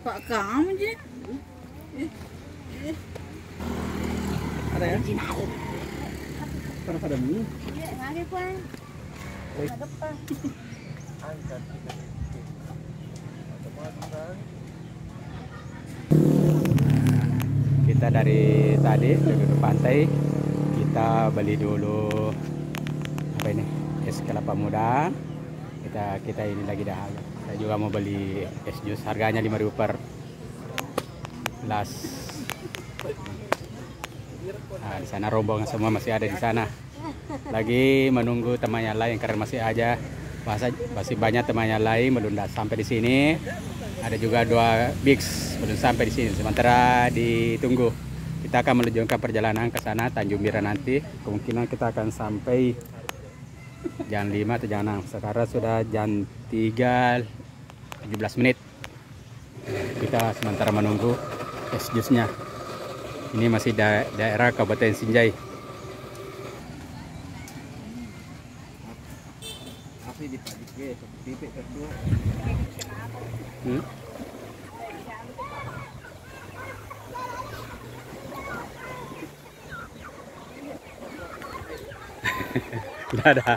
Pak kamu je. Ada ya? Pada mie. Lagi kuan. Kita dari tadi dari pantai kita beli dulu apa ini, es kelapa muda. Kita ini lagi dah. Saya juga mau beli es jus, harganya 5.000 per gelas. Nah, di sana rombongan semua masih ada di sana. Lagi menunggu temannya lain karena masih banyak temannya lain belum sampai di sini. Ada juga 2 Bigs belum sampai di sini. Sementara ditunggu. Kita akan melanjutkan perjalanan ke sana Tanjung Bira nanti. Kemungkinan kita akan sampai jam 5 atau jam 6. Sekarang sudah jam 3:17 menit. Kita sementara menunggu es jusnya. Ini masih daerah Kabupaten Sinjai. Tidak ada.